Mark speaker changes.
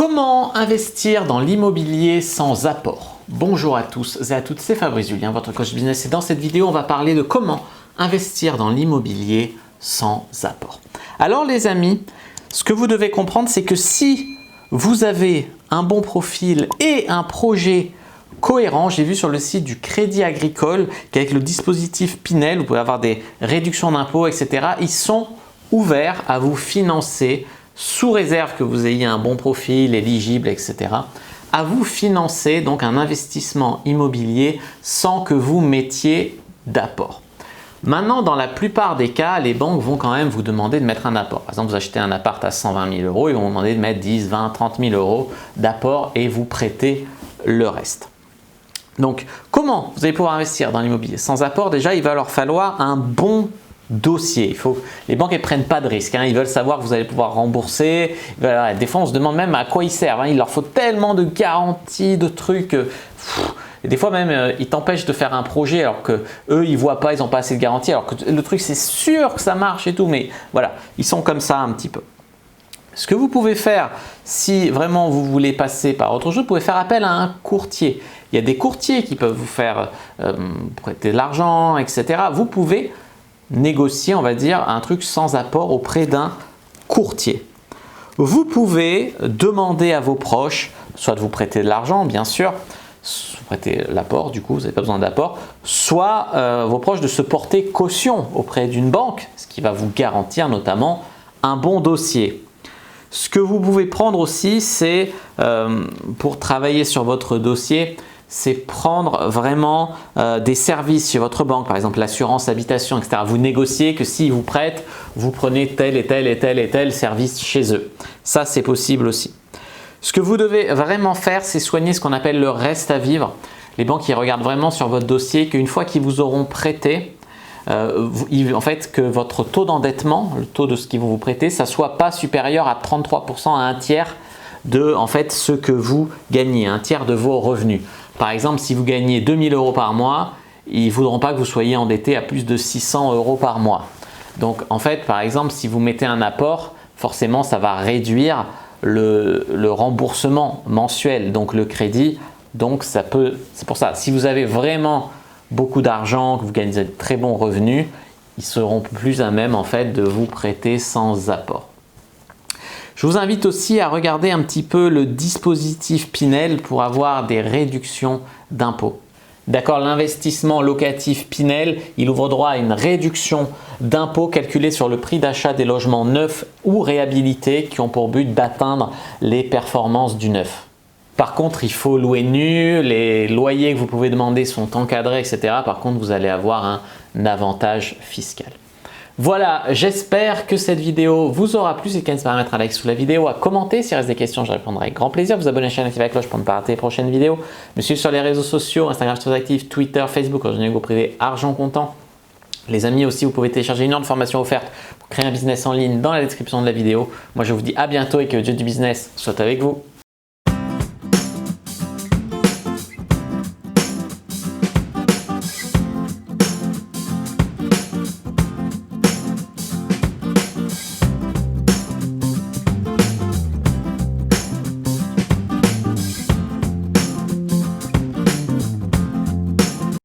Speaker 1: Comment investir dans l'immobilier sans apport? Bonjour à tous et à toutes, c'est Fabrice Julien, votre coach business, et dans cette vidéo, on va parler de comment investir dans l'immobilier sans apport. Alors les amis, ce que vous devez comprendre, c'est que si vous avez un bon profil et un projet cohérent, j'ai vu sur le site du Crédit Agricole qu'avec le dispositif Pinel, vous pouvez avoir des réductions d'impôts, etc. Ils sont ouverts à vous financer sous réserve que vous ayez un bon profil, éligible, etc. à vous financer donc un investissement immobilier sans que vous mettiez d'apport. Maintenant, dans la plupart des cas, les banques vont quand même vous demander de mettre un apport. Par exemple, vous achetez un appart à 120 000 euros, ils vont vous demander de mettre 10, 20, 30 000 euros d'apport et vous prêter le reste. Donc, comment vous allez pouvoir investir dans l'immobilier sans apport? Déjà, il va leur falloir un bon dossier. Les banques ne prennent pas de risques, ils veulent savoir que vous allez pouvoir rembourser. Des fois, on se demande même à quoi ils servent. Il leur faut tellement de garanties, de trucs. Et des fois même, ils t'empêchent de faire un projet alors que eux, ils voient pas, ils n'ont pas assez de garanties. Alors que le truc, c'est sûr que ça marche et tout, mais voilà, ils sont comme ça un petit peu. Ce que vous pouvez faire, si vraiment vous voulez passer par autre chose, vous pouvez faire appel à un courtier. Il y a des courtiers qui peuvent vous faire prêter de l'argent, etc. Vous pouvez négocier, on va dire, un truc sans apport auprès d'un courtier. Vous pouvez demander à vos proches, soit de vous prêter de l'argent, bien sûr, vous prêtez l'apport, du coup, vous n'avez pas besoin d'apport, soit vos proches de se porter caution auprès d'une banque, ce qui va vous garantir notamment un bon dossier. Ce que vous pouvez prendre aussi, c'est pour travailler sur votre dossier, c'est prendre vraiment des services chez votre banque, par exemple l'assurance habitation, etc. Vous négociez que s'ils vous prêtent, vous prenez tel et tel et tel et tel service chez eux. Ça, c'est possible aussi. Ce que vous devez vraiment faire, c'est soigner ce qu'on appelle le reste à vivre. Les banques, ils regardent vraiment sur votre dossier qu'une fois qu'ils vous auront prêté, en fait, que votre taux d'endettement, le taux de ce qu'ils vont vous prêter, ça ne soit pas supérieur à 33% à un tiers de ce que vous gagnez, un tiers de vos revenus. Par exemple, si vous gagnez 2 000 euros par mois, ils ne voudront pas que vous soyez endetté à plus de 600 euros par mois. Donc, en fait, par exemple, si vous mettez un apport, forcément, ça va réduire le remboursement mensuel, donc le crédit. Donc, c'est pour ça, si vous avez vraiment beaucoup d'argent, que vous gagnez de très bons revenus, ils seront plus à même en fait de vous prêter sans apport. Je vous invite aussi à regarder un petit peu le dispositif Pinel pour avoir des réductions d'impôts. D'accord, l'investissement locatif Pinel, il ouvre droit à une réduction d'impôts calculée sur le prix d'achat des logements neufs ou réhabilités qui ont pour but d'atteindre les performances du neuf. Par contre, il faut louer nu, les loyers que vous pouvez demander sont encadrés, etc. Par contre, vous allez avoir un avantage fiscal. Voilà, j'espère que cette vidéo vous aura plu. N'hésitez pas à mettre un like sous la vidéo, à commenter. S'il reste des questions, je répondrai avec grand plaisir. Vous abonnez à la chaîne, activez la cloche pour ne pas rater les prochaines vidéos. Me suivre sur les réseaux sociaux, Instagram, je suis très actif, Twitter, Facebook, Go privé, argent comptant. Les amis aussi, vous pouvez télécharger une heure de formation offerte pour créer un business en ligne dans la description de la vidéo. Moi, je vous dis à bientôt et que le Dieu du business soit avec vous.